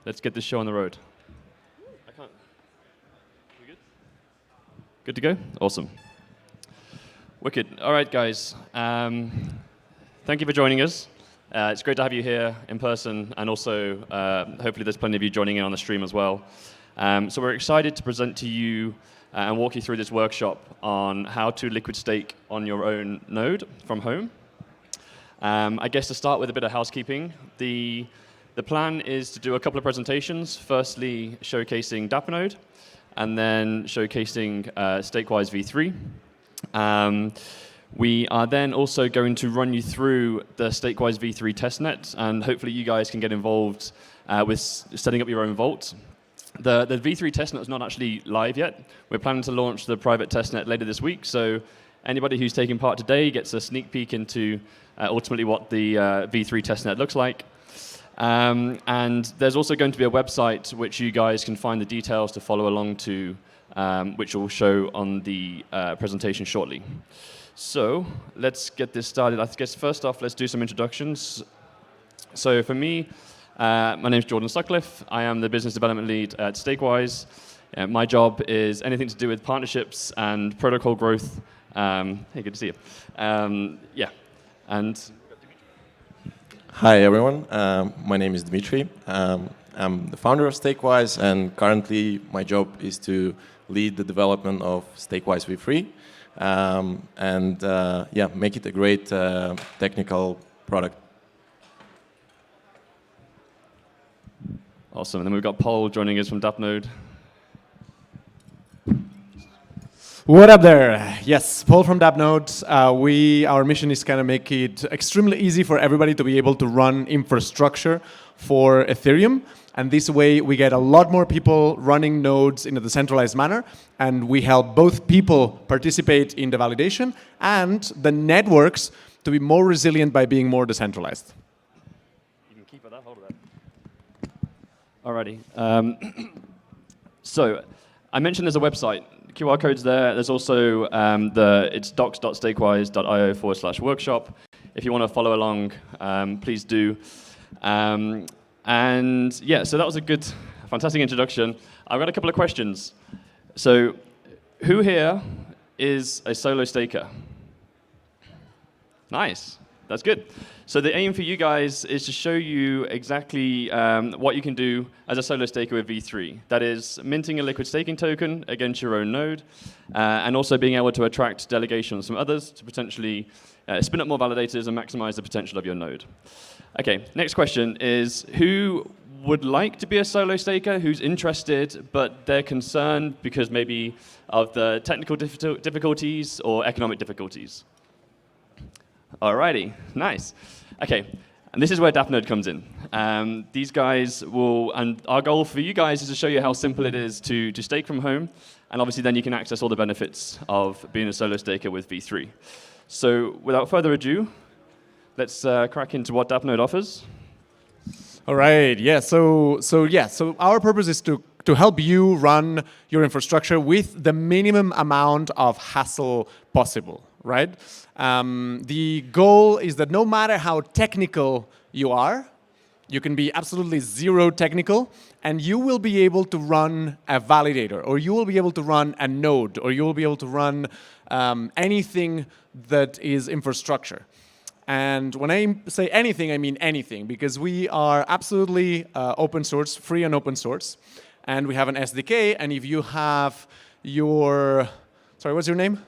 let's get this show on the road. I can't. We good? Good to go? Awesome. Wicked. All right, guys. Thank you for joining us. It's great to have you here in person, and also hopefully there's plenty of you joining in on the stream as well. So we're excited to present to you and walk you through this workshop on how to liquid stake on your own node from home. I guess to start with a bit of housekeeping, the plan is to do a couple of presentations, firstly showcasing DappNode, and then showcasing StakeWise V3. We are then also going to run you through the StakeWise V3 testnet, and hopefully you guys can get involved with setting up your own vault. The V3 testnet is not actually live yet. We're planning to launch the private testnet later this week, so anybody who's taking part today gets a sneak peek into ultimately what the V3 testnet looks like. And there's also going to be a website which you guys can find the details to follow along to, which will show on the presentation shortly. So let's get this started. I guess first off, let's do some introductions. So for me, my name is Jordan Sutcliffe. I am the business development lead at StakeWise. My job is anything to do with partnerships and protocol growth. Hey, good to see you. Yeah, and hi everyone. My name is Dmitry. I'm the founder of StakeWise, and currently my job is to lead the development of StakeWise V3. Yeah, make it a great technical product. Awesome. And then we've got Paul joining us from DappNode. What up there? Yes, Paul from DappNode. Our mission is kind of make it extremely easy for everybody to be able to run infrastructure for Ethereum. And this way, we get a lot more people running nodes in a decentralized manner, and we help both people participate in the validation and the networks to be more resilient by being more decentralized. You can keep hold of that. Alrighty. So I mentioned there's a website. QR code's there. There's also it's docs.stakewise.io/workshop. If you want to follow along, please do. And yeah, so that was a good, fantastic introduction. I've got a couple of questions. So who here is a solo staker? Nice. That's good. So the aim for you guys is to show you exactly what you can do as a solo staker with V3. That is minting a liquid staking token against your own node, and also being able to attract delegations from others to potentially spin up more validators and maximize the potential of your node. Okay, next question is, who would like to be a solo staker, who's interested, but they're concerned because maybe of the technical difficulties or economic difficulties? Alrighty, nice. Okay, and this is where DappNode comes in. These guys will, and our goal for you guys is to show you how simple it is to stake from home, and obviously then you can access all the benefits of being a solo staker with V3. So without further ado, let's crack into what DappNode offers. All right, yeah, so our purpose is to help you run your infrastructure with the minimum amount of hassle possible, right? The goal is that no matter how technical you are, you can be absolutely zero technical, and you will be able to run a validator, or you will be able to run a node, or you will be able to run anything that is infrastructure. And when I say anything, I mean anything, because we are absolutely open source, free and open source. And we have an SDK, and if you have your, sorry, what's your name?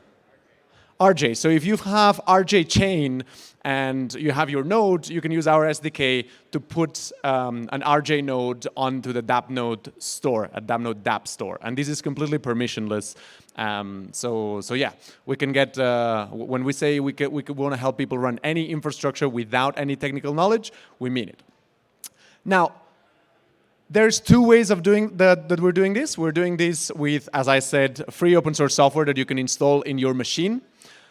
RJ. So if you have RJ chain and you have your node, you can use our SDK to put an RJ node onto the DappNode store, a DappNode Dapp store. And this is completely permissionless. So yeah, we can get, when we say we want to help people run any infrastructure without any technical knowledge, we mean it. Now, there's two ways of doing that we're doing this. We're doing this with, as I said, free open source software that you can install in your machine.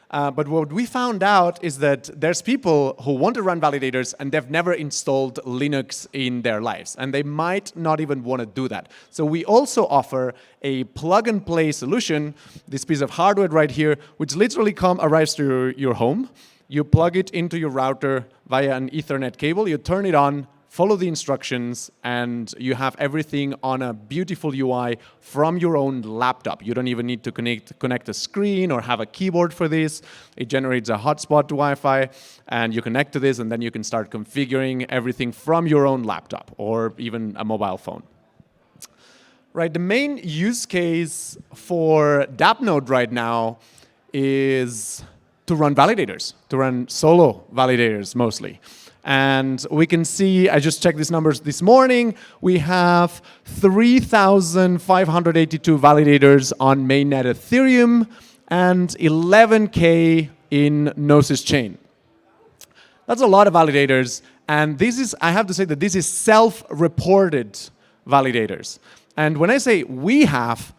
But what we found out is that there's people who want to run validators and they've never installed Linux in their lives. And they might not even want to do that. So we also offer a plug-and-play solution, this piece of hardware right here, which literally arrives to your home. You plug it into your router via an Ethernet cable. You turn it on, follow the instructions, and you have everything on a beautiful UI from your own laptop. You don't even need to connect a screen or have a keyboard for this. It generates a hotspot to Wi-Fi, and you connect to this, and then you can start configuring everything from your own laptop or even a mobile phone. Right, the main use case for DappNode right now is to run validators, to run solo validators mostly. And we can see, I just checked these numbers this morning, we have 3,582 validators on mainnet Ethereum and 11K in Gnosis chain. That's a lot of validators, and this is, I have to say that this is self-reported validators. And when I say we have,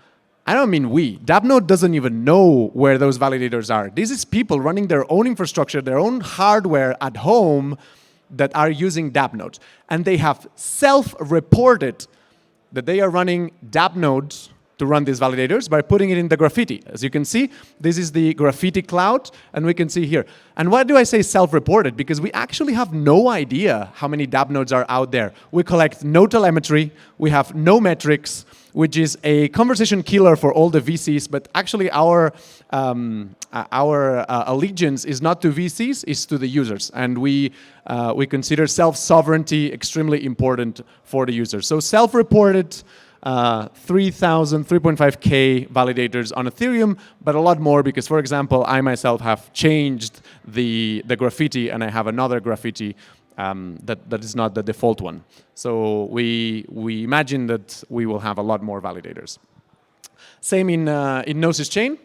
I don't mean we. DappNode doesn't even know where those validators are. This is people running their own infrastructure, their own hardware at home that are using DappNode. And they have self-reported that they are running DappNode to run these validators by putting it in the Graffiti. As you can see, this is the Graffiti cloud, and we can see here. And why do I say self-reported? Because we actually have no idea how many DappNodes are out there. We collect no telemetry, we have no metrics, which is a conversation killer for all the VCs, but actually our allegiance is not to VCs, it's to the users. And we consider self-sovereignty extremely important for the users. So self-reported, 3.5K validators on Ethereum, but a lot more because, for example, I myself have changed the Graffiti, and I have another Graffiti that is not the default one. So we imagine that we will have a lot more validators. Same in Gnosis chain.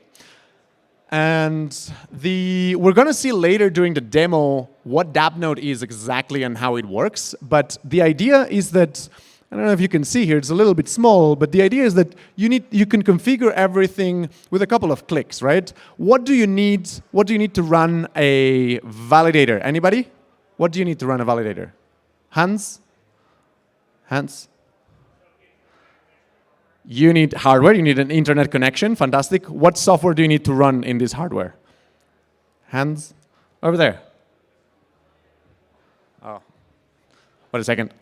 And we're going to see later during the demo what DappNode is exactly and how it works. But the idea is that, I don't know if you can see here, it's a little bit small, but the idea is that you can configure everything with a couple of clicks, right? What do you need to run a validator? Anybody? What do you need to run a validator? Hands? Hands? You need hardware, you need an internet connection, fantastic. What software do you need to run in this hardware? Hands? Over there. Oh, wait a second.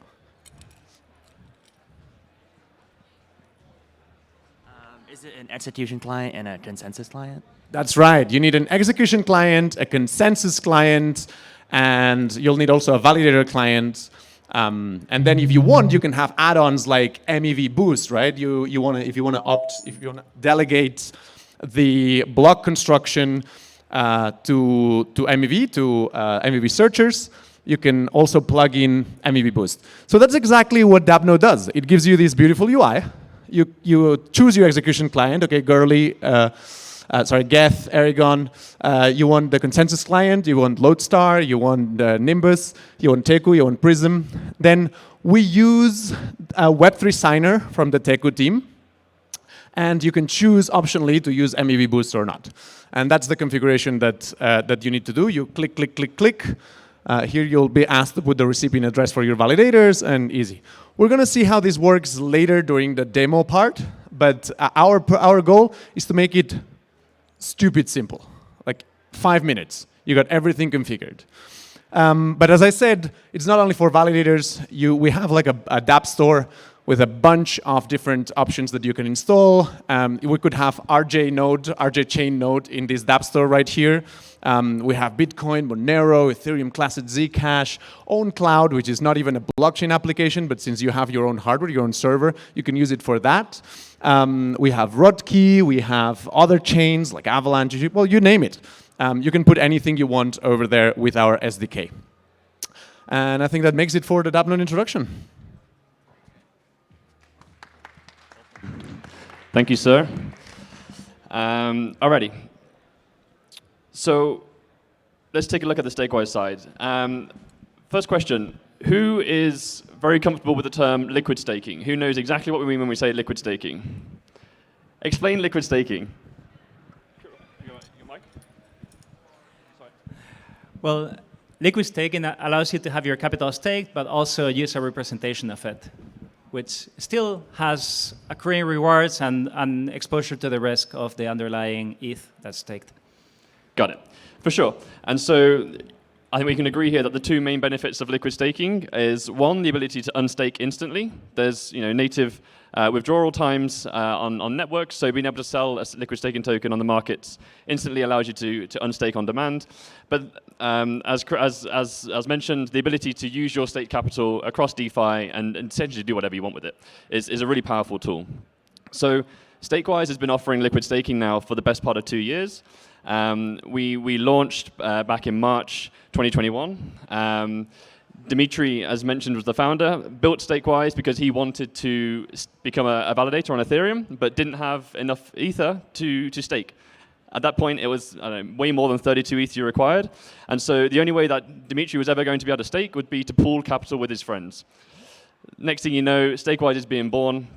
Is it an execution client and a consensus client? That's right. You need an execution client, a consensus client, and you'll need also a validator client. And then if you want, you can have add-ons like MEV Boost, right? If you want to delegate the block construction to MEV, to MEV searchers, you can also plug in MEV Boost. So that's exactly what DappNode does. It gives you this beautiful UI. You choose your execution client, okay, Geth, Aragon. You want the consensus client, you want Lodestar, you want Nimbus, you want Teku, you want Prism. Then we use a Web3 signer from the Teku team. And you can choose optionally to use MEV Boost or not. And that's the configuration that you need to do. You click, click, click, click. Here you'll be asked to put the recipient address for your validators, and easy. We're going to see how this works later during the demo part, but our goal is to make it stupid simple, like 5 minutes. You got everything configured. But as I said, it's not only for validators. We have like a Dapp store with a bunch of different options that you can install. We could have RJ chain node in this Dapp store right here. We have Bitcoin, Monero, Ethereum Classic Zcash, own cloud, which is not even a blockchain application, but since you have your own hardware, your own server, you can use it for that. We have Rodkey, we have other chains like Avalanche, well, you name it. You can put anything you want over there with our SDK. And I think that makes it for the DappNode introduction. Thank you, sir. Alrighty. So let's take a look at the StakeWise side. First question, who is very comfortable with the term liquid staking? Who knows exactly what we mean when we say liquid staking? Explain liquid staking. Your mic? Sorry. Well, liquid staking allows you to have your capital staked, but also use a representation of it, which still has accruing rewards and exposure to the risk of the underlying ETH that's staked. Got it, for sure. And so I think we can agree here that the two main benefits of liquid staking is one, the ability to unstake instantly. There's native withdrawal times on networks, so being able to sell a liquid staking token on the markets instantly allows you to unstake on demand. But as mentioned, the ability to use your staked capital across DeFi and essentially do whatever you want with it is a really powerful tool. So StakeWise has been offering liquid staking now for the best part of 2 years. We launched back in March 2021. Dimitri, as mentioned, was the founder, built StakeWise because he wanted to become a validator on Ethereum, but didn't have enough Ether to stake. At that point, it was way more than 32 Ether required. And so the only way that Dimitri was ever going to be able to stake would be to pool capital with his friends. Next thing you know, StakeWise is being born.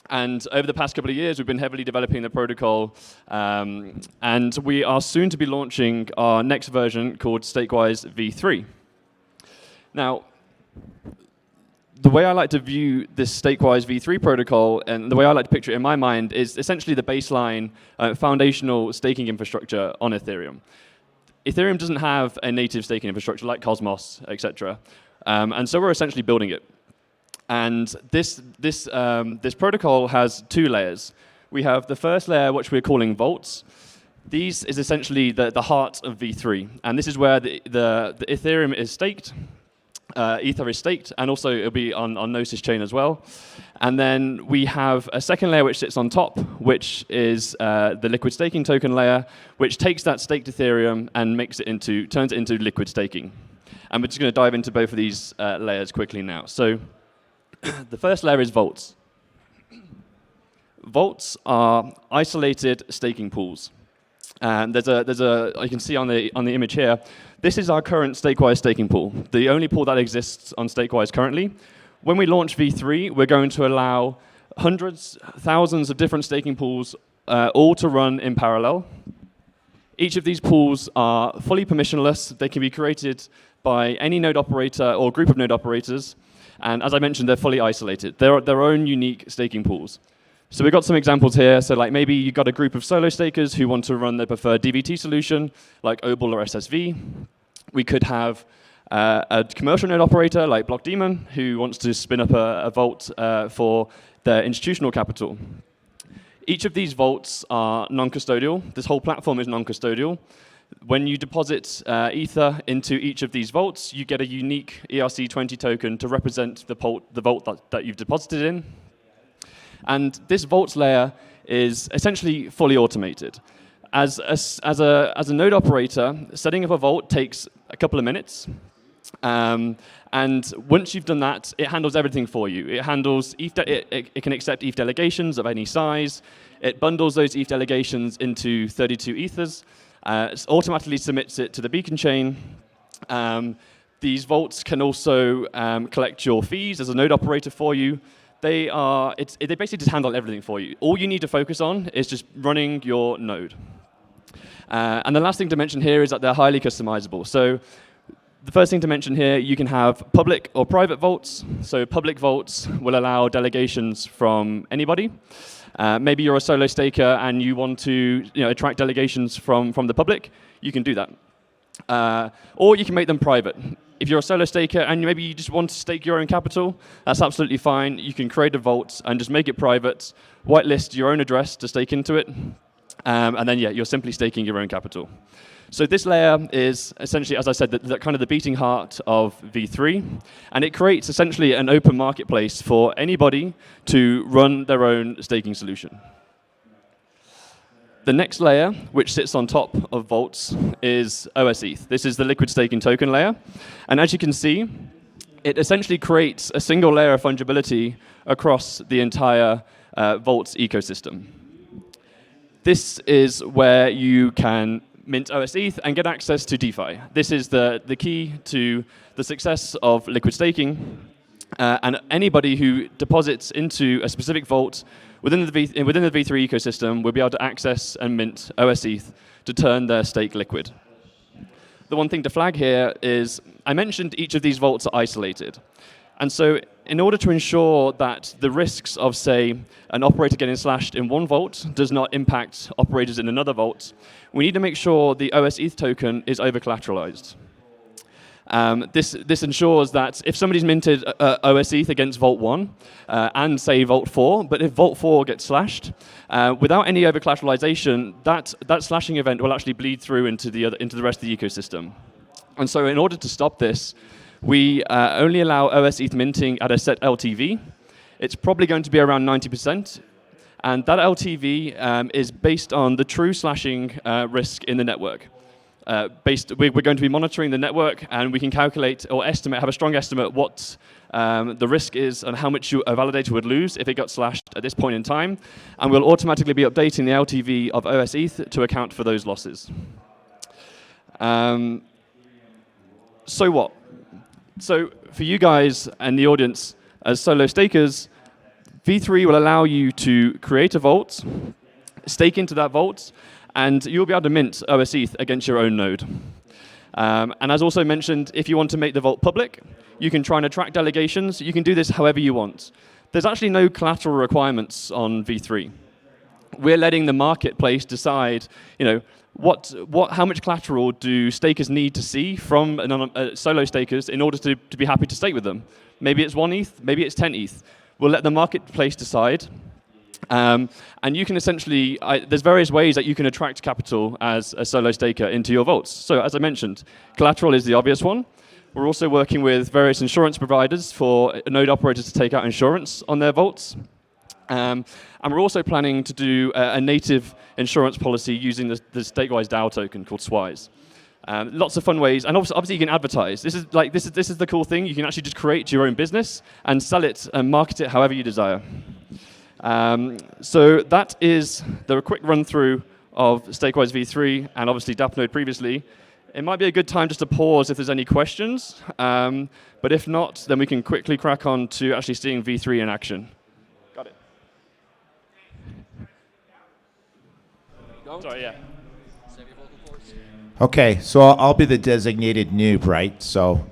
And over the past couple of years, we've been heavily developing the protocol. And we are soon to be launching our next version called StakeWise V3. Now, the way I like to view this StakeWise V3 protocol, and the way I like to picture it in my mind, is essentially the baseline foundational staking infrastructure on Ethereum. Ethereum doesn't have a native staking infrastructure like Cosmos, etc. And so we're essentially building it. And this protocol has two layers. We have the first layer, which we're calling vaults. These is essentially the heart of V3. And this is where the Ethereum is staked. Ether is staked, and also it'll be on Gnosis chain as well. And then we have a second layer which sits on top, which is the liquid staking token layer, which takes that staked Ethereum and turns it into liquid staking. And we're just going to dive into both of these layers quickly now. So the first layer is vaults. Vaults are isolated staking pools. And you can see on the image here, this is our current StakeWise staking pool, the only pool that exists on StakeWise currently. When we launch V3, we're going to allow hundreds, thousands of different staking pools all to run in parallel. Each of these pools are fully permissionless. They can be created by any node operator or group of node operators. And as I mentioned, they're fully isolated. They're their own unique staking pools. So we've got some examples here. So like maybe you've got a group of solo stakers who want to run their preferred DVT solution, like Obol or SSV. We could have a commercial node operator like Blockdaemon who wants to spin up a vault for their institutional capital. Each of these vaults are non-custodial. This whole platform is non-custodial. When you deposit Ether into each of these vaults, you get a unique ERC20 token to represent the vault that you've deposited in. And this vaults layer is essentially fully automated. As a node operator, setting up a vault takes a couple of minutes. And once you've done that, it handles everything for you. It handles it can accept ETH delegations of any size. It bundles those ETH delegations into 32 Ethers. It automatically submits it to the beacon chain. These vaults can also collect your fees as a node operator for you. They basically just handle everything for you. All you need to focus on is just running your node. And the last thing to mention here is that they're highly customizable. So the first thing to mention here, you can have public or private vaults. So public vaults will allow delegations from anybody. Maybe you're a solo staker and you want to attract delegations from the public. You can do that. Or you can make them private. If you're a solo staker and maybe you just want to stake your own capital, that's absolutely fine. You can create a vault and just make it private, whitelist your own address to stake into it, and then you're simply staking your own capital. So this layer is essentially, as I said, the kind of the beating heart of V3, and it creates essentially an open marketplace for anybody to run their own staking solution. The next layer, which sits on top of vaults, is OSETH. This is the liquid staking token layer. And as you can see, it essentially creates a single layer of fungibility across the entire vaults ecosystem. This is where you can mint OSETH and get access to DeFi. This is the key to the success of liquid staking. And anybody who deposits into a specific vault within the V3 ecosystem will be able to access and mint OSETH to turn their stake liquid. The one thing to flag here is I mentioned each of these vaults are isolated. And so in order to ensure that the risks of, say, an operator getting slashed in one vault does not impact operators in another vault, we need to make sure the OSETH token is over-collateralized. This ensures that if somebody's minted OS ETH against Vault 1 and say Vault 4, but if Vault 4 gets slashed, without any over-collateralization, that slashing event will actually bleed through into the rest of the ecosystem. And so in order to stop this, we only allow OS ETH minting at a set LTV. It's probably going to be around 90%. And that LTV is based on the true slashing risk in the network. We're going to be monitoring the network, and we can calculate or have a strong estimate what the risk is and how much a validator would lose if it got slashed at this point in time. And we'll automatically be updating the LTV of OS ETH to account for those losses. So what? So for you guys and the audience, as solo stakers, V3 will allow you to create a vault, stake into that vault, and you'll be able to mint OS ETH against your own node. And as also mentioned, if you want to make the vault public, you can try and attract delegations. You can do this however you want. There's actually no collateral requirements on V3. We're letting the marketplace decide, how much collateral do stakers need to see from solo stakers in order to be happy to stake with them. Maybe it's 1 ETH, maybe it's 10 ETH. We'll let the marketplace decide. And you can essentially, there's various ways that you can attract capital as a solo staker into your vaults. So as I mentioned, collateral is the obvious one. We're also working with various insurance providers for node operators to take out insurance on their vaults. And we're also planning to do a native insurance policy using the StakeWise DAO token called SWISE. Lots of fun ways, and obviously you can advertise. This is the cool thing. You can actually just create your own business and sell it and market it however you desire. So that is the quick run through of StakeWise V3 and obviously DappNode previously. It might be a good time just to pause if there's any questions, but if not, then we can quickly crack on to actually seeing V3 in action. Got it. Sorry, yeah. Okay, so I'll be the designated noob, right? So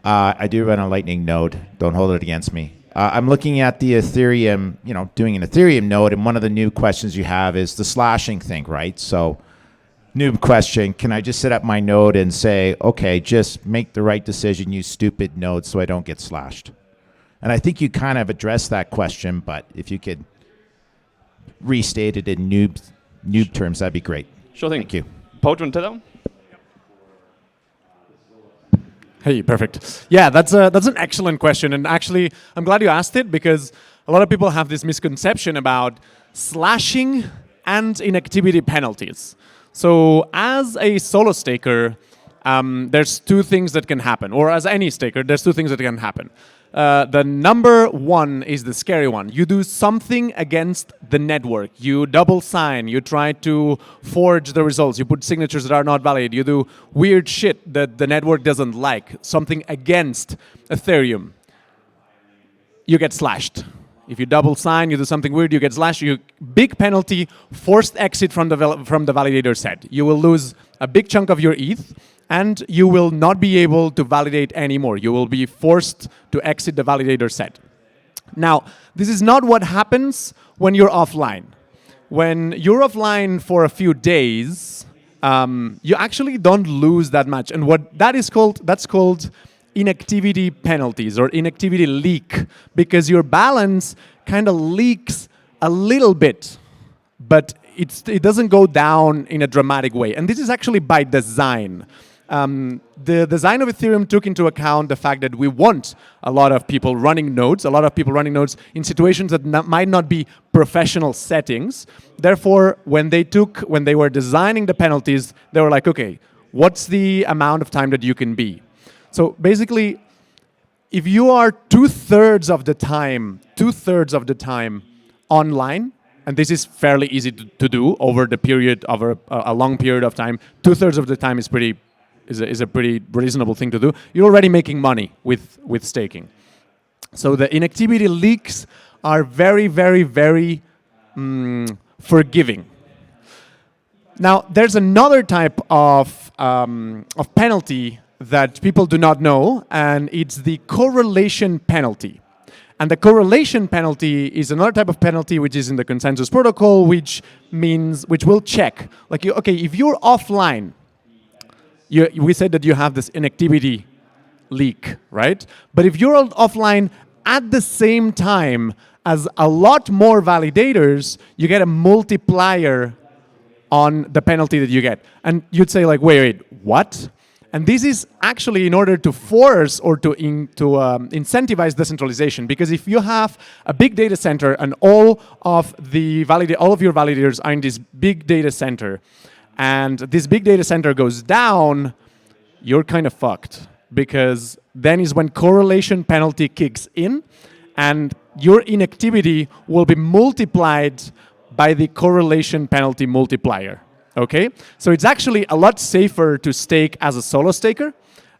I do run a Lightning node. Don't hold it against me. I'm looking at the Ethereum, doing an Ethereum node, and one of the new questions you have is the slashing thing, right? So noob question, can I just set up my node and say, okay, just make the right decision, you stupid node, so I don't get slashed? And I think you kind of addressed that question, but if you could restate it in noob terms, that'd be great. Sure thing. Thank you. Paul, do you want to take that one? Hey, perfect. Yeah, that's an excellent question. And actually, I'm glad you asked it because a lot of people have this misconception about slashing and inactivity penalties. So as a solo staker, there's two things that can happen. Or as any staker, there's two things that can happen. The number one is the scary one. You do something against the network. You double sign. You try to forge the results. You put signatures that are not valid. You do weird shit that the network doesn't like. Something against Ethereum. You get slashed. If you double sign, you do something weird, you get slashed. Big penalty, forced exit from the validator set. You will lose a big chunk of your ETH. And you will not be able to validate anymore. You will be forced to exit the validator set. Now, this is not what happens when you're offline. When you're offline for a few days, you actually don't lose that much. And what that's called inactivity penalties or inactivity leak, because your balance kind of leaks a little bit, but it doesn't go down in a dramatic way. And this is actually by design. The design of Ethereum took into account the fact that we want a lot of people running nodes in situations that might not be professional settings. Therefore, when they were designing the penalties, they were like, okay, what's the amount of time that you can be? So basically, if you are two-thirds of the time online, and this is fairly easy to do over a long period of time, two-thirds of the time is a pretty reasonable thing to do. You're already making money with staking. So the inactivity leaks are very, very, very forgiving. Now, there's another type of penalty that people do not know, and it's the correlation penalty. And the correlation penalty is another type of penalty which is in the consensus protocol, which will check. Like, if you're offline, we said that you have this inactivity leak, right? But if you're offline at the same time as a lot more validators, you get a multiplier on the penalty that you get. And you'd say like, wait, what? And this is actually in order to force or to incentivize decentralization. Because if you have a big data center and all of your validators are in this big data center, and this big data center goes down, you're kind of fucked. Because then is when correlation penalty kicks in, and your inactivity will be multiplied by the correlation penalty multiplier. Okay, so it's actually a lot safer to stake as a solo staker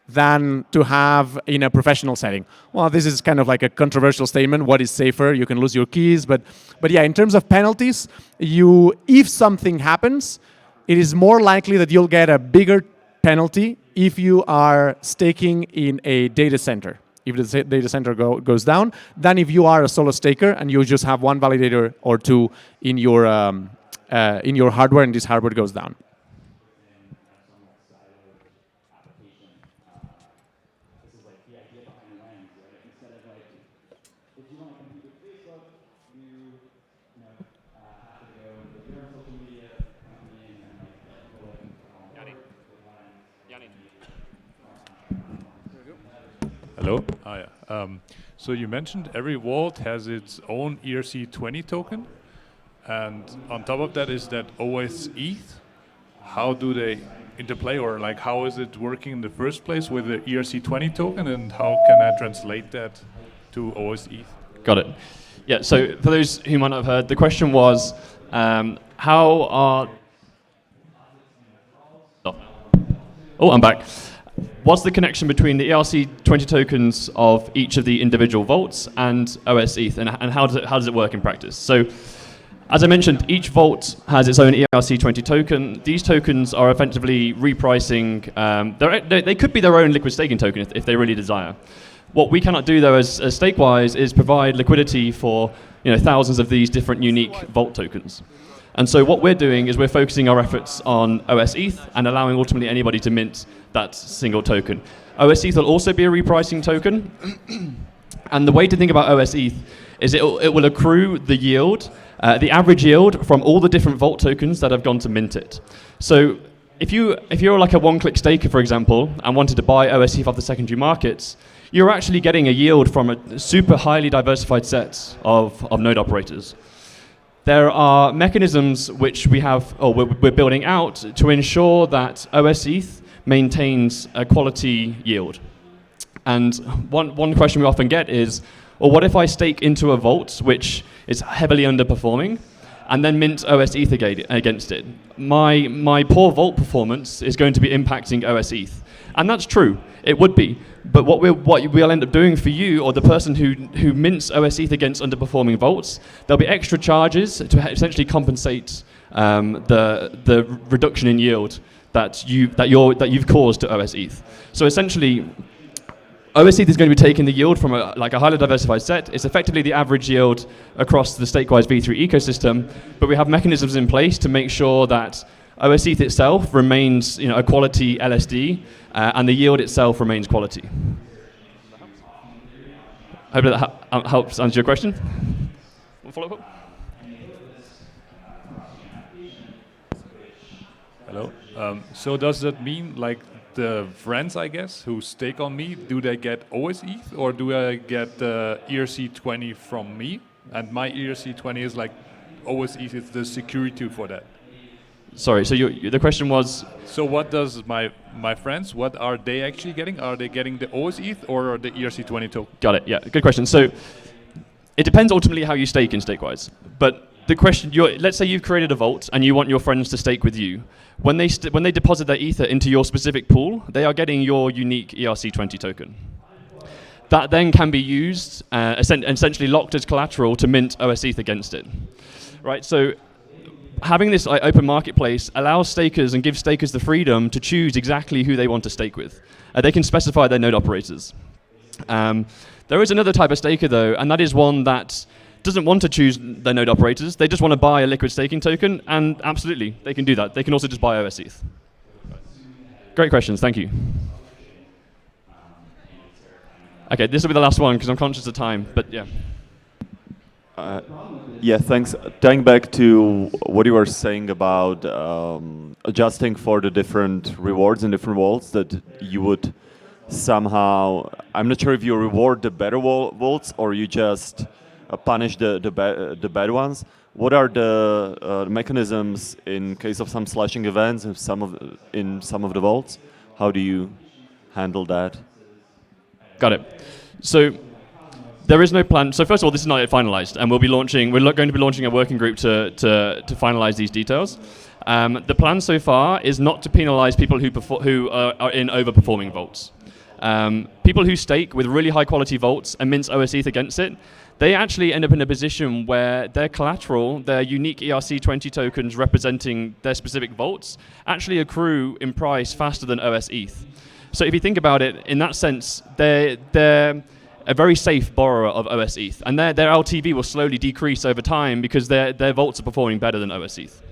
than to have in a professional setting. Well, this is kind of like a controversial statement. What is safer? You can lose your keys, but yeah, in terms of penalties, if something happens, it is more likely that you'll get a bigger penalty if you are staking in a data center. If the data center goes down, than if you are a solo staker and you just have one validator or two in your hardware, and this hardware goes down. Hello. Hi. So you mentioned every vault has its own ERC20 token, and on top of that is that OS ETH. How do they interplay, or like how is it working in the first place with the ERC20 token, and how can I translate that to OS ETH? Got it. Yeah. So for those who might not have heard, the question was, how are... Oh, I'm back. What's the connection between the ERC20 tokens of each of the individual vaults and OS ETH, and how does it work in practice? So, as I mentioned, each vault has its own ERC20 token. These tokens are effectively repricing. They could be their own liquid staking token if they really desire. What we cannot do, though, as StakeWise, is provide liquidity for thousands of these different unique vault tokens. And so what we're doing is we're focusing our efforts on OS ETH and allowing ultimately anybody to mint that single token. OS ETH will also be a repricing token. And the way to think about OS ETH is it will accrue the yield, the average yield from all the different vault tokens that have gone to mint it. So if you're like a one-click staker, for example, and wanted to buy OS ETH off the secondary markets, you're actually getting a yield from a super highly diversified set of node operators. There are mechanisms which we're building out to ensure that OS ETH maintains a quality yield. And one question we often get is, well, what if I stake into a vault which is heavily underperforming and then mint OS ETH against it? My poor vault performance is going to be impacting OS ETH. And that's true, it would be. But what we'll end up doing for you, or the person who mints OS ETH against underperforming vaults, there'll be extra charges to essentially compensate the reduction in yield that you've caused to OS ETH. So essentially, OS ETH is going to be taking the yield from a highly diversified set. It's effectively the average yield across the StakeWise V3 ecosystem, but we have mechanisms in place to make sure that OS ETH itself remains a quality LSD, and the yield itself remains quality. Hope that helps answer your question. One follow-up? Hello. So does that mean like the friends, I guess, who stake on me, do they get OS ETH, or do I get the ERC20 from me? And my ERC20 is like OS ETH is the security for that. Sorry, so the question was... So what does my friends, what are they actually getting? Are they getting the OS ETH or the ERC20 token? Got it, yeah, good question. So it depends ultimately how you stake in StakeWise. But the question, let's say you've created a vault and you want your friends to stake with you. When they deposit their Ether into your specific pool, they are getting your unique ERC20 token. That then can be used, essentially locked as collateral to mint OS ETH against it. Right, so having this open marketplace allows stakers and gives stakers the freedom to choose exactly who they want to stake with. They can specify their node operators. There is another type of staker, though, and that is one that doesn't want to choose their node operators. They just want to buy a liquid staking token, and absolutely, they can do that. They can also just buy OS ETH. Great questions, thank you. Okay, this will be the last one because I'm conscious of time, but yeah. Yeah, thanks. Tying back to what you were saying about adjusting for the different rewards in different vaults, that you would somehow, I'm not sure if you reward the better vaults or you just punish the bad ones. What are the mechanisms in case of some slashing events in some of the vaults? How do you handle that? Got it. So there is no plan. So first of all, this is not yet finalized, and we're going to be launching a working group to finalize these details. The plan so far is not to penalize people who are in overperforming vaults. People who stake with really high quality vaults and mince OS ETH against it, they actually end up in a position where their collateral, their unique ERC20 tokens representing their specific vaults, actually accrue in price faster than OS ETH. So if you think about it, in that sense, they're a very safe borrower of OS ETH, and their LTV will slowly decrease over time because their vaults are performing better than OS ETH.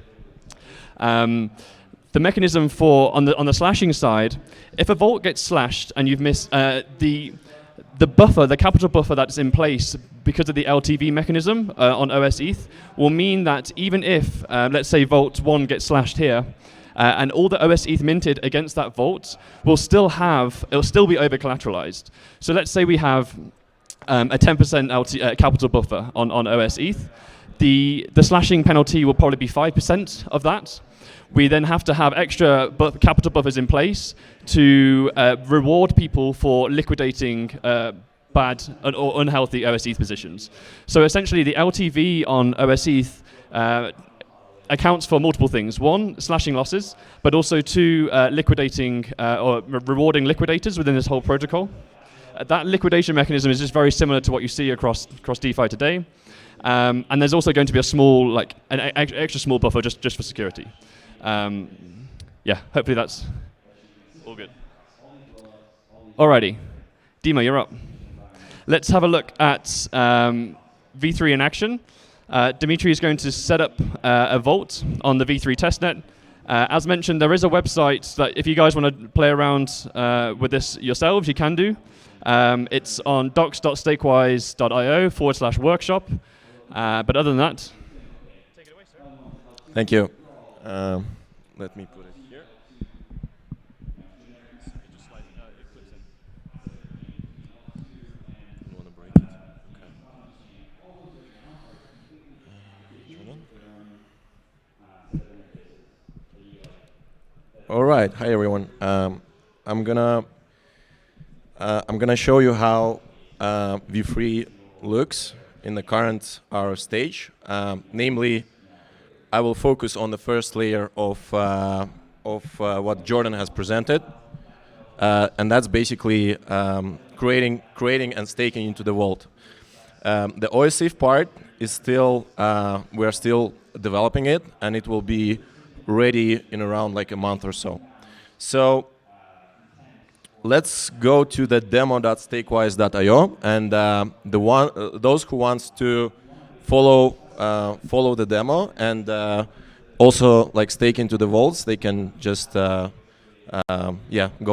The mechanism on the slashing side, if a vault gets slashed and you've missed the buffer, the capital buffer that's in place because of the LTV mechanism on OS ETH, will mean that even if, let's say, Vault 1 gets slashed here, and all the OS ETH minted against that vault it'll still be over collateralized. So let's say we have a 10% capital buffer on OS ETH. The slashing penalty will probably be 5% of that. We then have to have extra capital buffers in place to reward people for liquidating bad or unhealthy OS ETH positions. So essentially the LTV on OS ETH accounts for multiple things. One, slashing losses, but also two, liquidating or rewarding liquidators within this whole protocol. That liquidation mechanism is just very similar to what you see across DeFi today. And there's also going to be a small, an extra small buffer just for security. Yeah, hopefully that's all good. Alrighty, Dima, you're up. Let's have a look at V3 in action. Dimitri is going to set up a vault on the V3 testnet. As mentioned, there is a website that if you guys want to play around with this yourselves, you can do. It's on docs.stakewise.io/workshop. But other than that, take it away, sir. Thank you. Let me put it here. You want to break it? Okay. All right. Hi everyone. I'm gonna show you how V3 looks in the current R stage. Namely, I will focus on the first layer of what Jordan has presented, and that's basically creating and staking into the vault. The OS ETH part is still we are still developing it, and it will be ready in around like a month or so. So let's go to the demo.stakewise.io, and those who wants to follow the demo and also like stake into the vaults, they can just go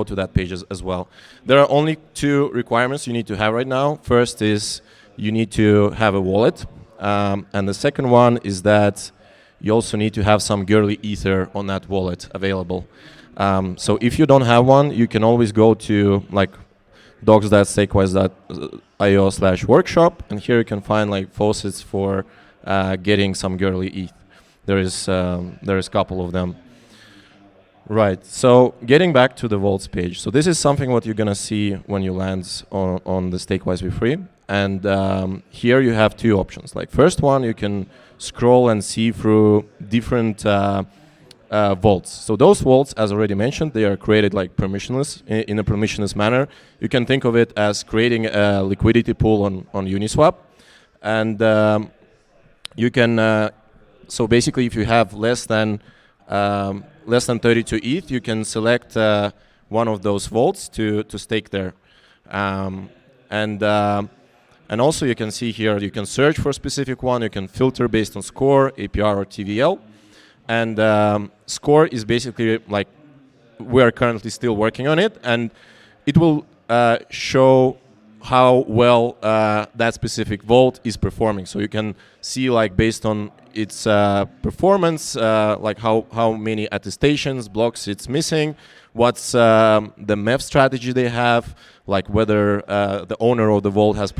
to that page as well. There are only two requirements you need to have right now. First is you need to have a wallet, and the second one is that you also need to have some girly ether on that wallet available. So if you don't have one, you can always go to like docs.stakewise.io/workshop, and here you can find like faucets for getting some girly ETH. There is a couple of them. Right. So getting back to the vaults page. So this is something what you're gonna see when you land on the StakeWise V3. And here you have two options. Like first one, you can scroll and see through different vaults. So those vaults, as already mentioned, they are created like permissionless, in a permissionless manner. You can think of it as creating a liquidity pool on Uniswap. And you can, so basically if you have less than 32 ETH, you can select one of those vaults to stake there. And also you can see here, you can search for a specific one, you can filter based on score, APR or TVL. And score is basically like, we are currently still working on it, and it will show how well that specific vault is performing. So you can see, like, based on its performance, like how many attestations, blocks it's missing, what's the MEF strategy they have, like whether the owner of the vault has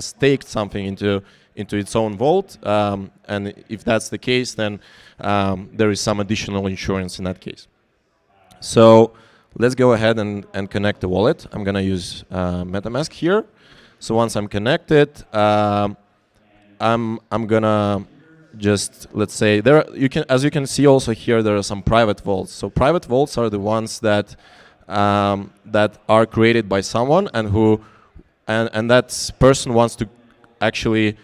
staked something into its own vault, and if that's the case, then there is some additional insurance in that case. So let's go ahead and connect the wallet. I'm gonna use MetaMask here. So once I'm connected, I'm gonna just, let's say, as you can see also here, there are some private vaults. So private vaults are the ones that are created by someone and that person wants to actually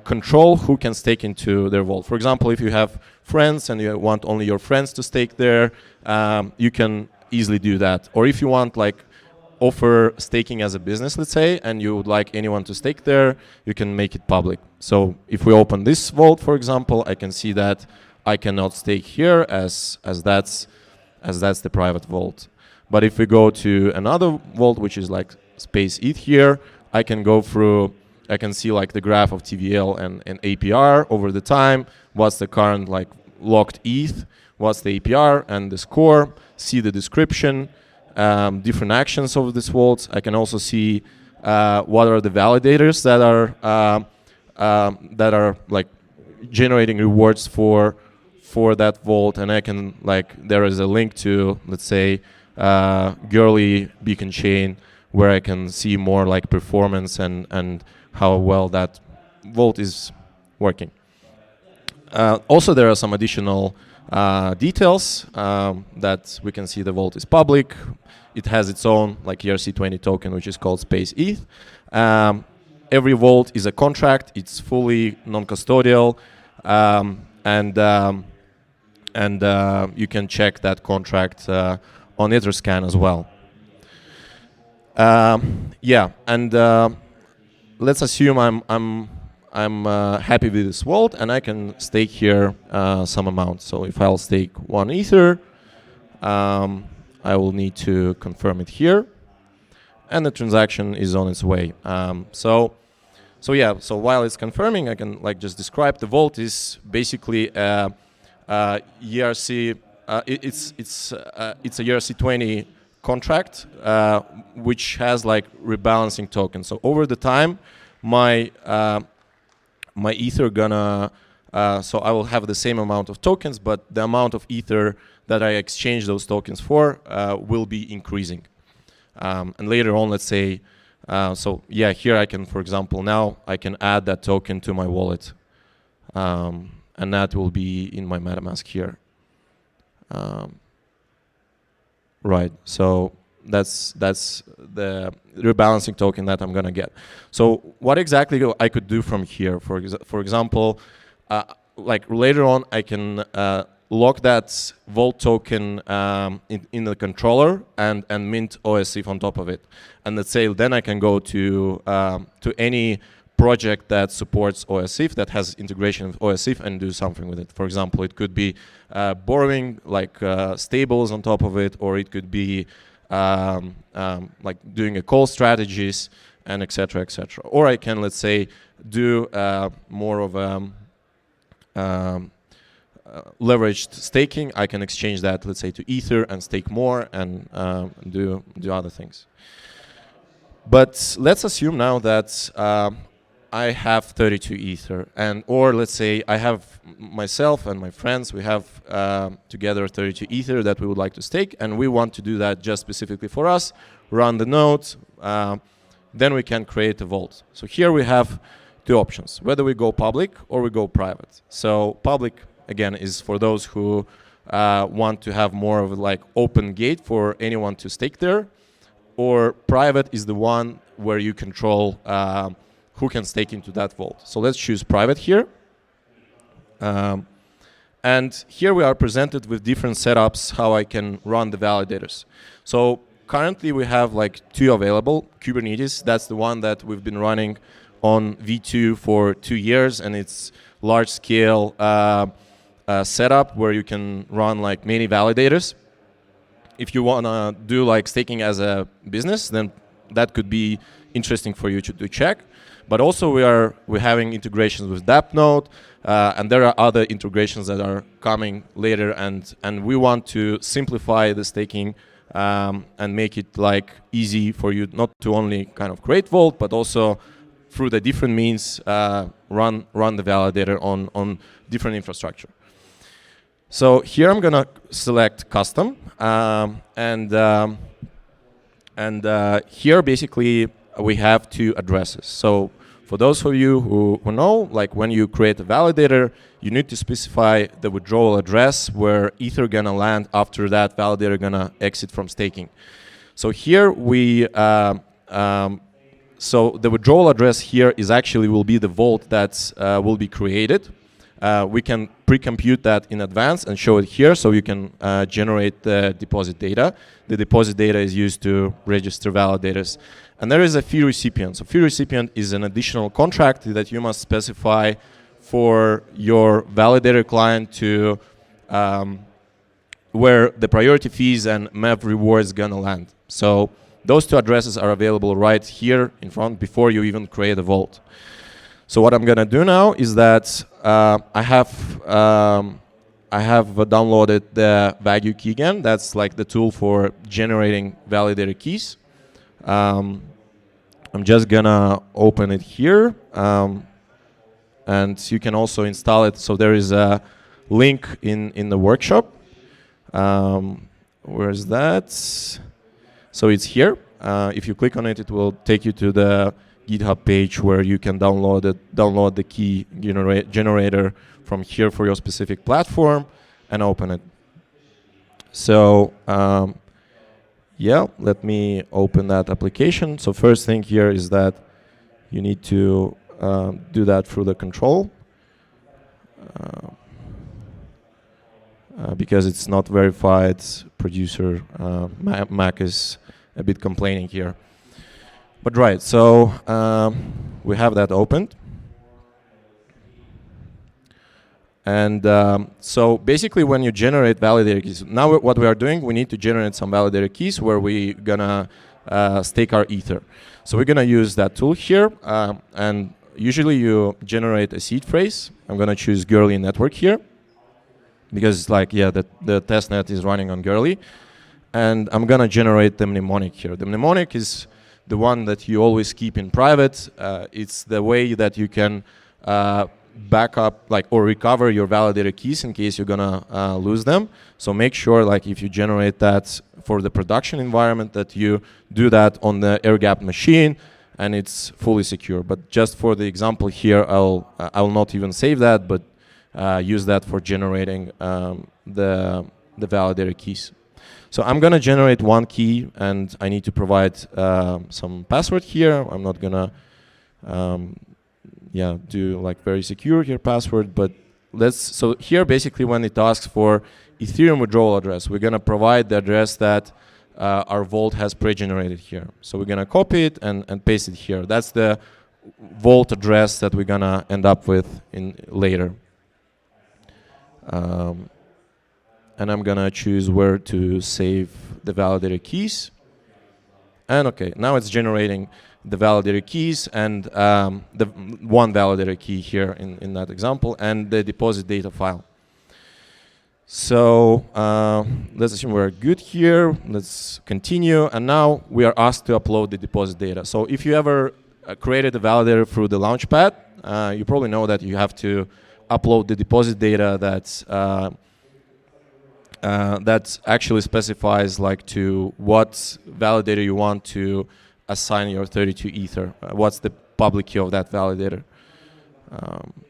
control who can stake into their vault. For example, if you have friends and you want only your friends to stake there, you can easily do that. Or if you want, like, offer staking as a business, let's say, and you would like anyone to stake there, you can make it public. So if we open this vault, for example, I can see that I cannot stake here as that's the private vault. But if we go to another vault, which is like Space ETH here, I can see like the graph of TVL and APR over the time, what's the current like locked ETH, what's the APR and the score, see the description, different actions of this vault. I can also see what are the validators that are like generating rewards for that vault, and I can, like, there is a link to, let's say, Girly Beacon Chain, where I can see more like performance and how well that vault is working. Also, there are some additional details that we can see. The vault is public. It has its own like ERC20 token, which is called Space ETH. Every vault is a contract. It's fully non-custodial, and you can check that contract on Etherscan as well. Yeah, and let's assume I'm happy with this vault, and I can stake here some amount. So if I'll stake 1 Ether, I will need to confirm it here, and the transaction is on its way. So while it's confirming, I can like just describe the vault is basically ERC. It's a ERC20 contract which has like rebalancing tokens. So over the time, my Ether gonna so I will have the same amount of tokens, but the amount of Ether that I exchange those tokens for will be increasing. And later on, let's say, so yeah, here I can, for example, now I can add that token to my wallet, and that will be in my MetaMask here. Right, so that's the rebalancing token that I'm gonna get. So what exactly I could do from here? For example, like later on, I can lock that vault token in the controller and mint OSIF on top of it. And let's say then I can go to any project that supports OSIF, that has integration with OSIF, and do something with it. For example, it could be borrowing like stables on top of it, or it could be like doing a call strategies, and etc. etc. Or I can, let's say, do more of leveraged staking. I can exchange that, let's say, to Ether and stake more, and do other things. But let's assume now that I have 32 Ether, or let's say I have myself and my friends, we have together 32 Ether that we would like to stake, and we want to do that just specifically for us, run the node, then we can create a vault. So here we have two options, whether we go public or we go private. So public, again, is for those who want to have more of a like open gate for anyone to stake there, or private is the one where you control who can stake into that vault. So let's choose private here. And here we are presented with different setups how I can run the validators. So currently we have like two available. Kubernetes, that's the one that we've been running on V2 for 2 years, and it's large scale setup where you can run like many validators. If you want to do like staking as a business, then that could be interesting for you to check. But also we're having integrations with DappNode, and there are other integrations that are coming later, and we want to simplify the staking and make it like easy for you not to only kind of create Vault, but also through the different means run the validator on different infrastructure. So here I'm gonna select custom, and here basically we have two addresses. So for those of you who know, like when you create a validator, you need to specify the withdrawal address where Ether gonna land after that validator gonna exit from staking. So here we, so the withdrawal address here is actually will be the vault that will be created. We can pre-compute that in advance and show it here, so you can generate the deposit data. The deposit data is used to register validators. And there is a fee recipient. So fee recipient is an additional contract that you must specify for your validator client to where the priority fees and MEV rewards gonna land. So those two addresses are available right here in front before you even create a vault. So what I'm gonna do now is that I have downloaded the Value Key again. That's like the tool for generating validator keys. I'm just gonna open it here, and you can also install it. So there is a link in the workshop. Where is that? So it's here. If you click on it, it will take you to the GitHub page where you can download the key generator from here for your specific platform and open it. So yeah, let me open that application. So first thing here is that you need to do that through the control because it's not verified. Producer Mac is a bit complaining here. But right, so we have that opened. And so basically when you generate validator keys, now what we are doing, we need to generate some validator keys where we're gonna stake our Ether. So we're gonna use that tool here, and usually you generate a seed phrase. I'm gonna choose Girly network here, because like, yeah, the testnet is running on Girly. And I'm gonna generate the mnemonic here. The mnemonic is the one that you always keep in private. It's the way that you can back up or recover your validator keys in case you're gonna lose them. So make sure if you generate that for the production environment that you do that on the air-gapped machine and it's fully secure. But just for the example here, I'll not even save that, but use that for generating the validator keys. So I'm gonna generate one key and I need to provide some password here. I'm not gonna do very secure here password, but so here basically when it asks for Ethereum withdrawal address, we're gonna provide the address that our vault has pre-generated here. So we're gonna copy it and paste it here. That's the vault address that we're gonna end up with later. And I'm gonna choose where to save the validator keys. And okay, now it's generating the validator keys and the one validator key here in that example and the deposit data file. So let's assume we're good here. Let's continue. And now we are asked to upload the deposit data. So if you ever created a validator through the Launchpad, you probably know that you have to upload the deposit data that actually specifies to what validator you want to assign your 32 Ether. What's the public key of that validator?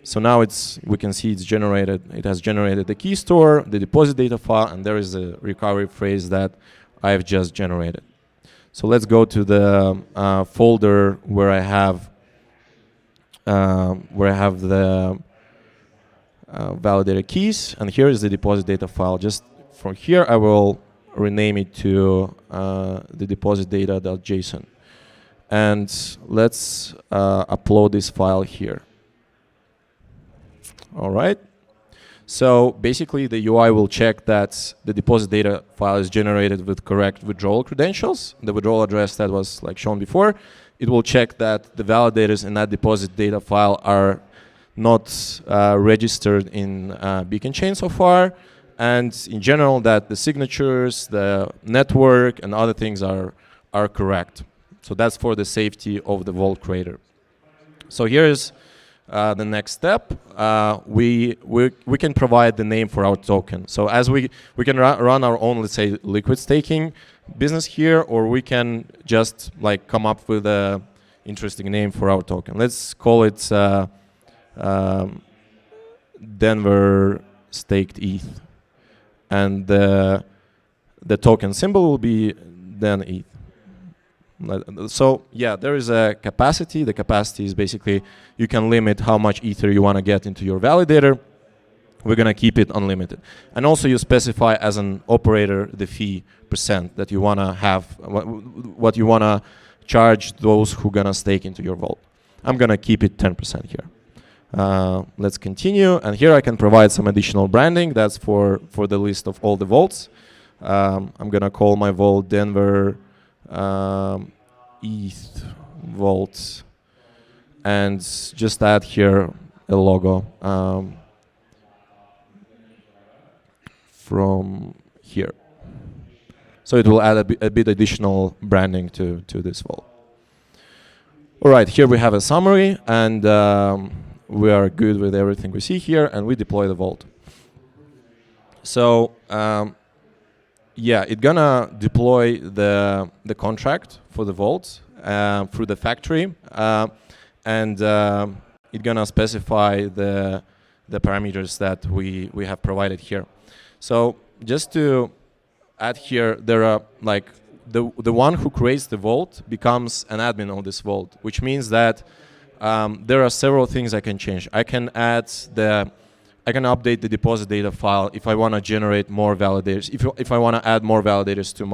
So now we can see it's generated. It has generated the key store, the deposit data file, and there is a recovery phrase that I've just generated. So let's go to the folder where I have the validator keys, and here is the deposit data file. Just from here, I will rename it to the deposit data.json. And let's upload this file here. All right. So basically, the UI will check that the deposit data file is generated with correct withdrawal credentials, the withdrawal address that was shown before, it will check that the validators in that deposit data file are not registered in Beacon chain so far, and in general that the signatures, the network, and other things are correct. So that's for the safety of the vault creator. So here's the next step. We can provide the name for our token. So as we can run our own, let's say, liquid staking business here, or we can just like come up with a interesting name for our token. Let's call it Denver staked ETH, and the token symbol will be Den ETH. So yeah, there is a capacity. The capacity is basically you can limit how much Ether you want to get into your validator. We're going to keep it unlimited. And also you specify as an operator the fee % that you want to have, what you want to charge those who are going to stake into your vault. I'm going to keep it 10% here. Let's continue. And here I can provide some additional branding. That's for the list of all the vaults. I'm going to call my vault Denver ETH vault, and just add here a logo from here. So it will add a bit additional branding to this vault. All right, here we have a summary, and we are good with everything we see here, and we deploy the vault. So yeah, it's gonna deploy the contract for the vault through the factory, and it's gonna specify the parameters that we have provided here. So just to add here, there are like the one who creates the vault becomes an admin on this vault, which means that there are several things I can change. I can update the deposit data file if I want to generate more validators. If I want to add more validators to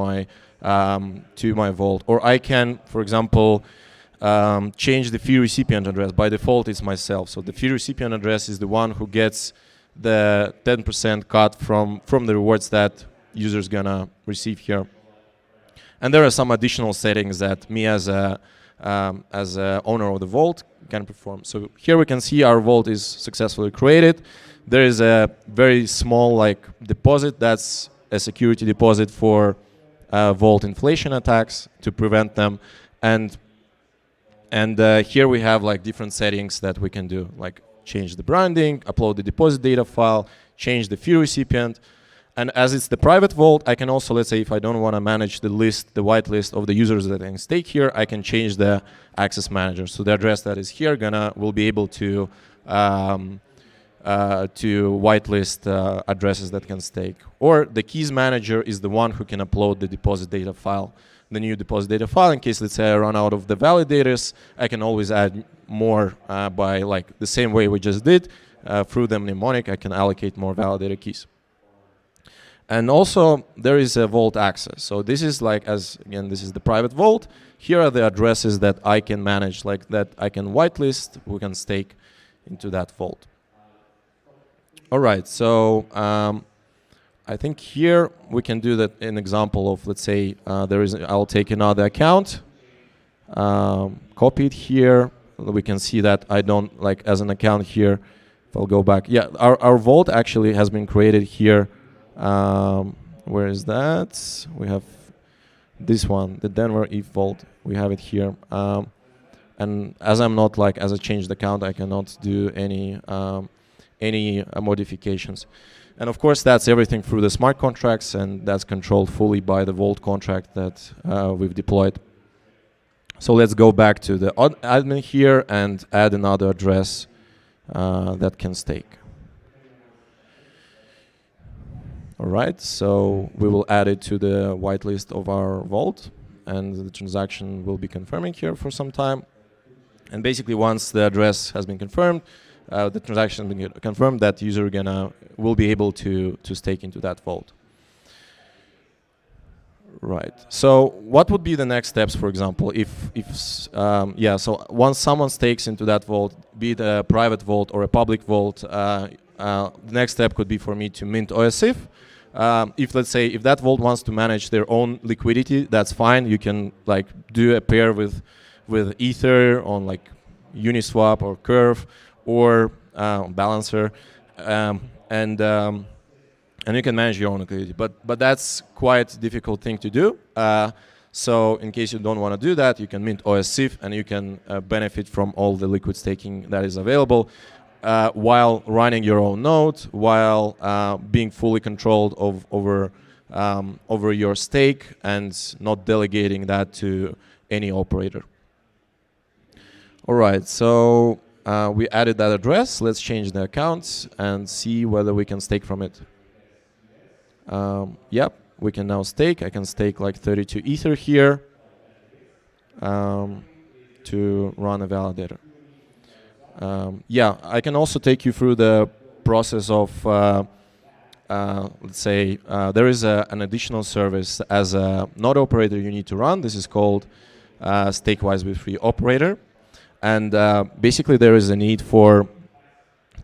my vault, or I can, for example, change the fee recipient address. By default, it's myself. So the fee recipient address is the one who gets the 10% cut from the rewards that user's gonna receive here. And there are some additional settings that me as a owner of the vault can perform. So here we can see our vault is successfully created. There is a very small deposit that's a security deposit for vault inflation attacks to prevent them, and here we have different settings that we can do, like change the branding, upload the deposit data file, change the fee recipient. And as it's the private vault, I can also, let's say, if I don't want to manage the whitelist of the users that can stake here, I can change the access manager. So the address that is here will be able to whitelist addresses that can stake. Or the keys manager is the one who can upload the deposit data file, the new deposit data file. In case, let's say, I run out of the validators, I can always add more by the same way we just did. Through the mnemonic, I can allocate more validator keys. And also there is a vault access. So this is this is the private vault. Here are the addresses that I can manage, that I can whitelist, we can stake into that vault. All right, so I think here we can do that an example of, let's say, I'll take another account, copy it here. We can see that I don't, as an account here, if I'll go back. Yeah, our vault actually has been created here. Where is that? We have this one, the Denver ETH vault. We have it here. And as I'm not as a changed account, I cannot do any modifications. And of course, that's everything through the smart contracts, and that's controlled fully by the vault contract that we've deployed. So let's go back to the admin here and add another address that can stake. All right, so we will add it to the whitelist of our vault, and the transaction will be confirming here for some time. And basically, once the address has been confirmed, the transaction has been confirmed, that user will be able to stake into that vault. Right. So what would be the next steps, for example, so once someone stakes into that vault, be it a private vault or a public vault, the next step could be for me to mint OSIF. If that vault wants to manage their own liquidity, that's fine. You can do a pair with with Ether on like Uniswap or Curve or Balancer, and you can manage your own liquidity. But that's quite a difficult thing to do. So in case you don't want to do that, you can mint OSIF and you can benefit from all the liquid staking that is available while running your own node, while being fully controlled over your stake and not delegating that to any operator. All right, so we added that address. Let's change the account and see whether we can stake from it. Yep, we can now stake. I can stake like 32 Ether here to run a validator. Yeah, I can also take you through the process of, let's say, there is an additional service as a node operator you need to run. This is called StakeWise V3 operator. And basically there is a need for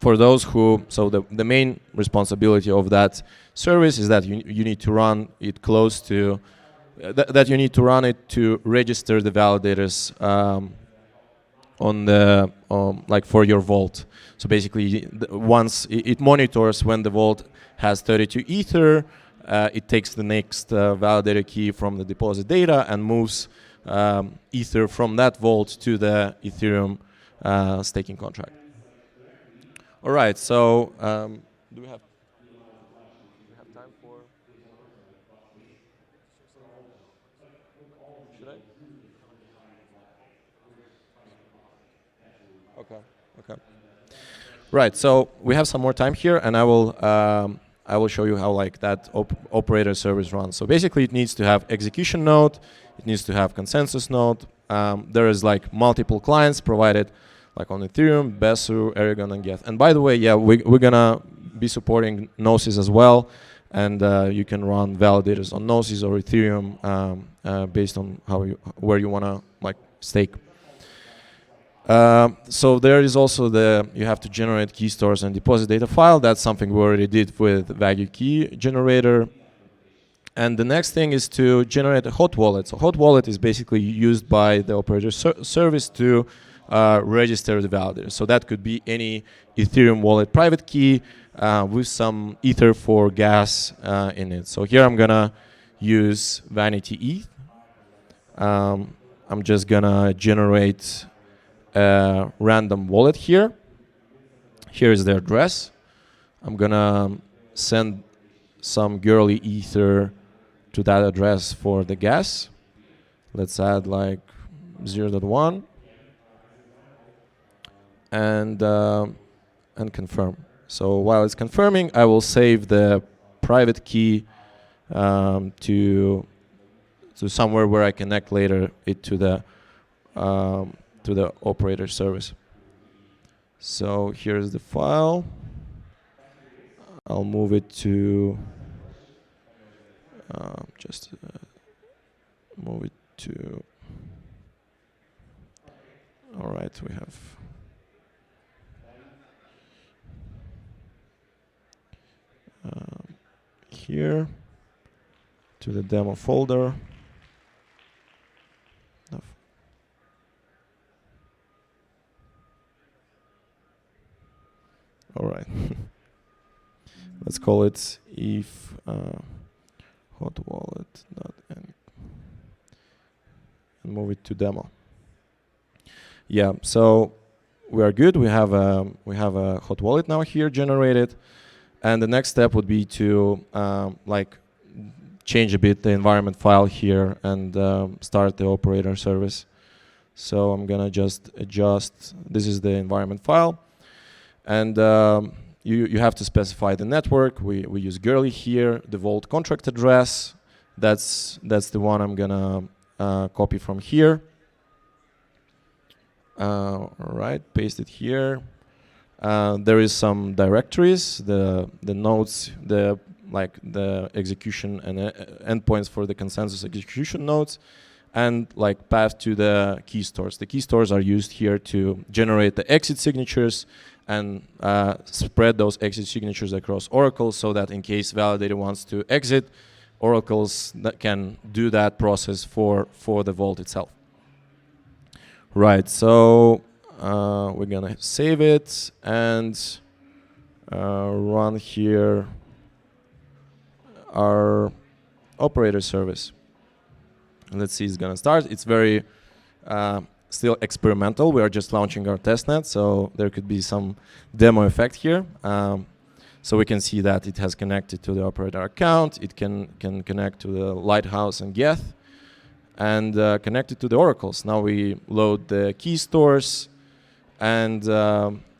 those who, so the main responsibility of that service is that you need to run it close to, that you need to run it to register the validators on the, like for your vault. So basically once it monitors when the vault has 32 Ether, it takes the next validator key from the deposit data and moves Ether from that vault to the Ethereum staking contract. All right, so do we have time for? Should I? Okay. Okay. Right. So we have some more time here, and I will show you how like that operator service runs. So basically, it needs to have execution node. It needs to have consensus node. There is like multiple clients provided, like on Ethereum, Besu, Aragon, and Geth. And by the way, yeah, we're gonna be supporting Gnosis as well, and you can run validators on Gnosis or Ethereum based on where you wanna like stake. So there is also you have to generate key stores and deposit data file. That's something we already did with Wagyu key generator. And the next thing is to generate a hot wallet. So hot wallet is basically used by the operator service to register the validator. So that could be any Ethereum wallet private key with some Ether for gas in it. So here I'm gonna use Vanity ETH. I'm just gonna generate a random wallet here. Here is the address. I'm gonna send some girly Ether to that address for the gas. Let's add like 0.1 and confirm. So while it's confirming, I will save the private key to somewhere where I connect later it to the operator service. So here's the file. I'll move it to move it to. All right, we have. Here to the demo folder. All right. Let's call it if hot wallet and move it to demo. Yeah, so we are good. We have a hot wallet now here generated, and the next step would be to like change a bit the environment file here and start the operator service. So I'm gonna just adjust. This is the environment file. And you have to specify the network. We use girly here, the vault contract address. That's the one I'm gonna copy from here. All right, paste it here. There is some directories, the nodes, the execution and endpoints for the consensus execution nodes, and like path to the key stores. The key stores are used here to generate the exit signatures and spread those exit signatures across oracles so that in case validator wants to exit, oracles that can do that process for the vault itself. Right, so we're gonna save it and run here our operator service. And let's see, it's gonna start. It's very still experimental. We are just launching our testnet, so there could be some demo effect here. So we can see that it has connected to the operator account. It can connect to the Lighthouse and Geth, and connected to the oracles. Now we load the key stores, and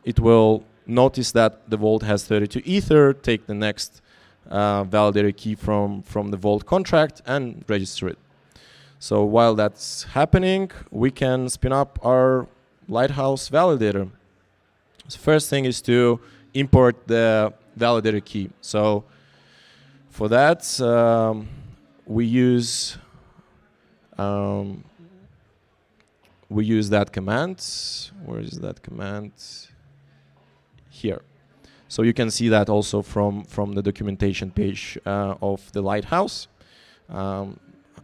it will notice that the vault has 32 ether, take the next validator key from the vault contract and register it. So while that's happening, we can spin up our Lighthouse validator. So first thing is to import the validator key. So for that, we use that command. Where is that command? Here. So you can see that also from the documentation page of the Lighthouse.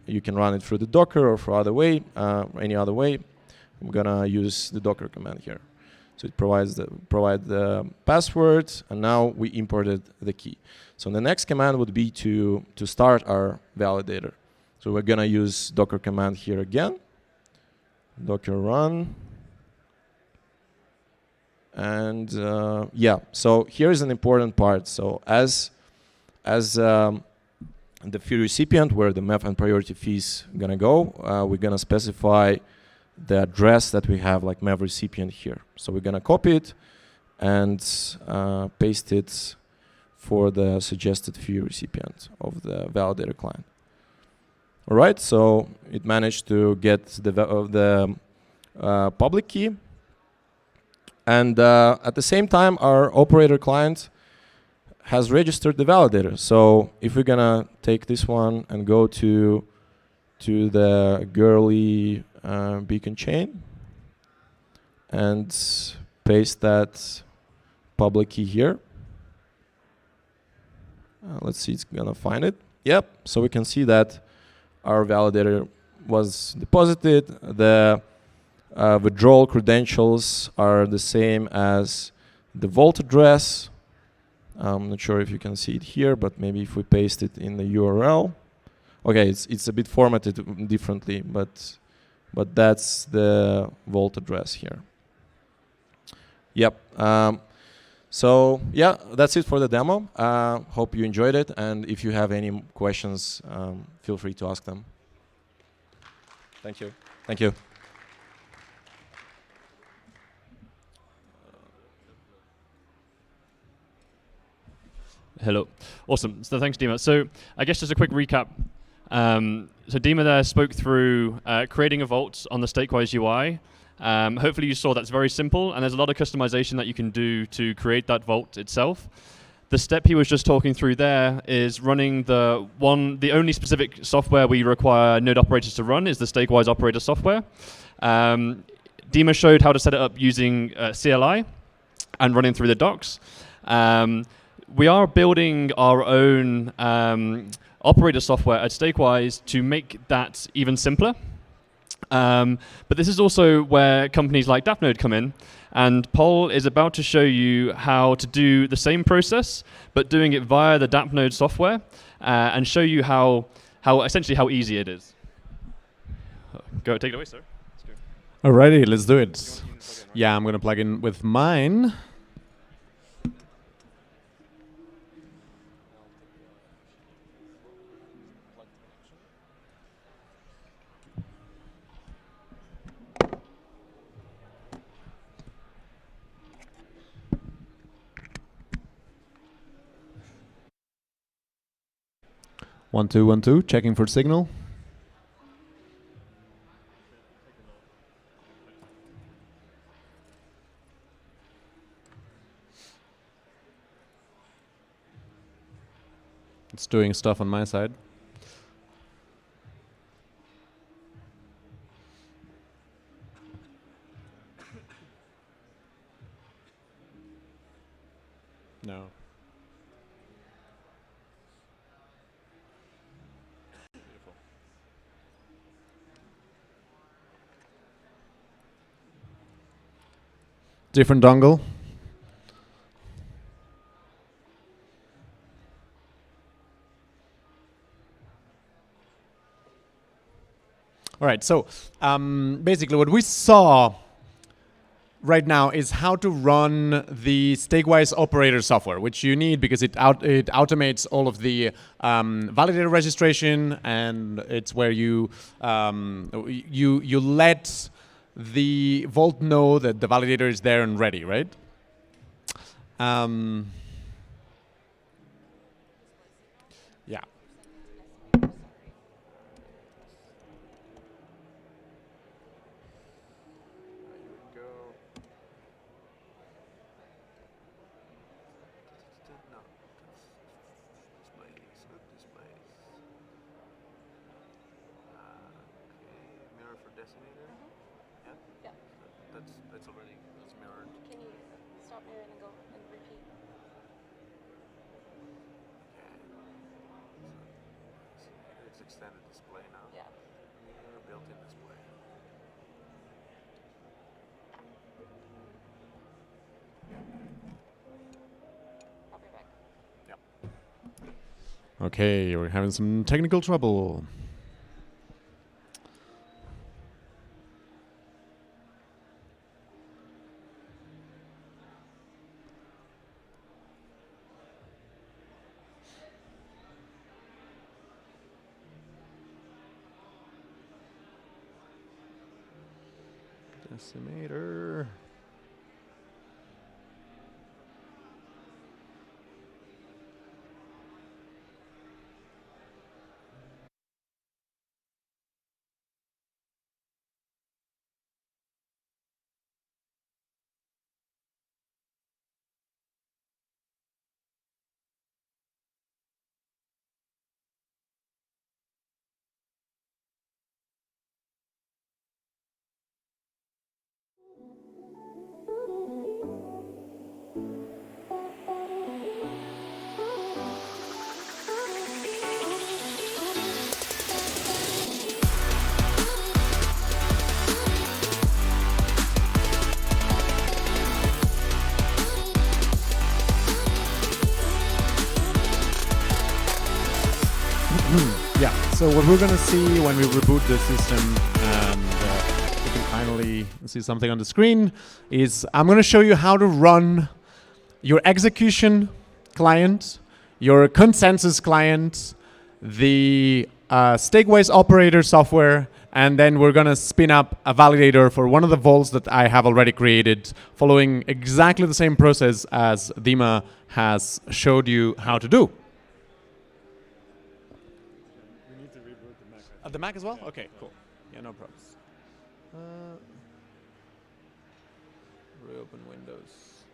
You can run it through the Docker or for any other way. I'm gonna use the Docker command here. So it provides the password, and now we imported the key. So the next command would be to start our validator. So we're gonna use Docker command here again. Docker run. And yeah, so here is an important part. So as the fee recipient, where the MEF and priority fees gonna go, we're gonna specify the address that we have, like MEF recipient here. So we're gonna copy it and paste it for the suggested fee recipient of the validator client. All right, so it managed to get the public key, and at the same time, our operator client has registered the validator. So if we're gonna take this one and go to the girly beacon chain and paste that public key here. Let's see, it's gonna find it. Yep, so we can see that our validator was deposited. The withdrawal credentials are the same as the vault address. I'm not sure if you can see it here, but maybe if we paste it in the URL. Okay, it's a bit formatted differently, but that's the vault address here. Yep. So yeah, that's it for the demo. Hope you enjoyed it, and if you have any questions, feel free to ask them. Thank you. Thank you. Hello. Awesome. So thanks, Dima. So I guess just a quick recap. So Dima there spoke through creating a vault on the StakeWise UI. Hopefully you saw that's very simple, and there's a lot of customization that you can do to create that vault itself. The step he was just talking through there is running the only specific software we require node operators to run is the StakeWise operator software. Dima showed how to set it up using CLI and running through the docs. We are building our own operator software at StakeWise to make that even simpler. But this is also where companies like DappNode come in, and Paul is about to show you how to do the same process, but doing it via the DappNode software, and show you how essentially how easy it is. Go, take it away, sir. Alrighty, let's do it. Yeah, I'm gonna plug in with mine. One, two, checking for signal. It's doing stuff on my side. No. different dongle. All right, so basically what we saw right now is how to run the StakeWise operator software, which you need because it automates all of the validator registration, and it's where you you let the Vault know that the validator is there and ready, right? Yeah. Okay, we're having some technical trouble. Decimator. Yeah, so what we're going to see when we reboot the system, and we can finally see something on the screen, is I'm going to show you how to run your execution client, your consensus client, the StakeWise operator software, and then we're going to spin up a validator for one of the vaults that I have already created, following exactly the same process as Dima has showed you how to do. The Mac as well? Okay, cool. Yeah, no problems. Reopen Windows.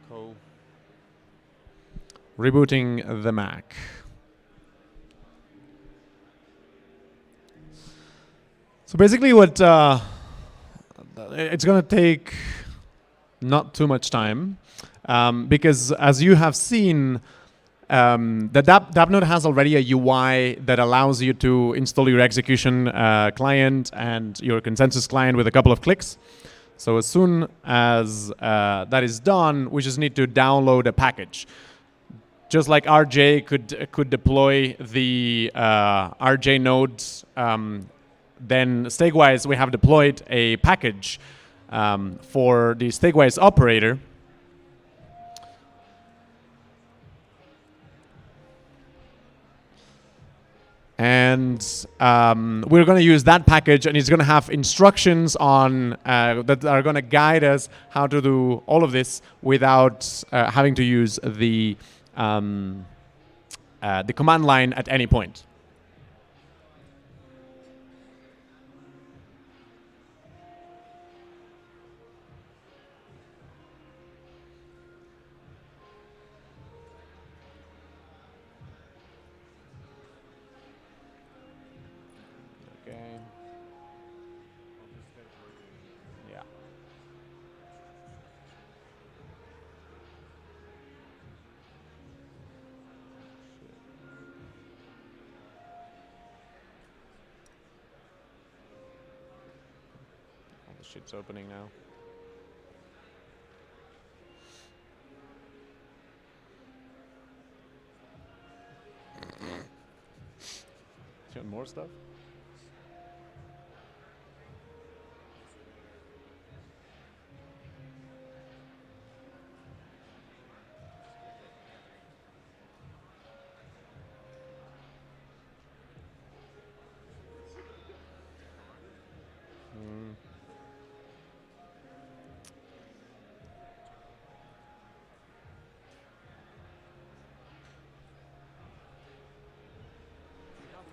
Cool. Rebooting the Mac. So basically what it's going to take not too much time because as you have seen, the DappNode has already a UI that allows you to install your execution client and your consensus client with a couple of clicks. So as soon as that is done, we just need to download a package. Just like RJ could deploy the RJ nodes, then StakeWise we have deployed a package for the StakeWise operator. And we're going to use that package, and it's going to have instructions on that are going to guide us how to do all of this without having to use the command line at any point. It's opening now. You want more stuff?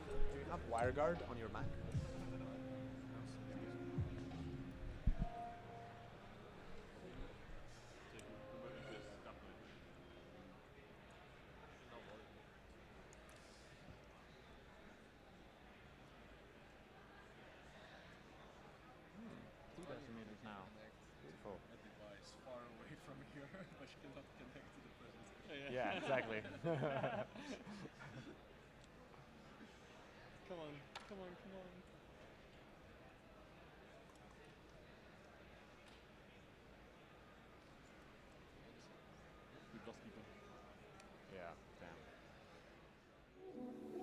Do you have WireGuard on your Mac? Now. Beautiful. A device far away from here, but you cannot connect to the presence. Yeah, exactly. Come on, come on, come on.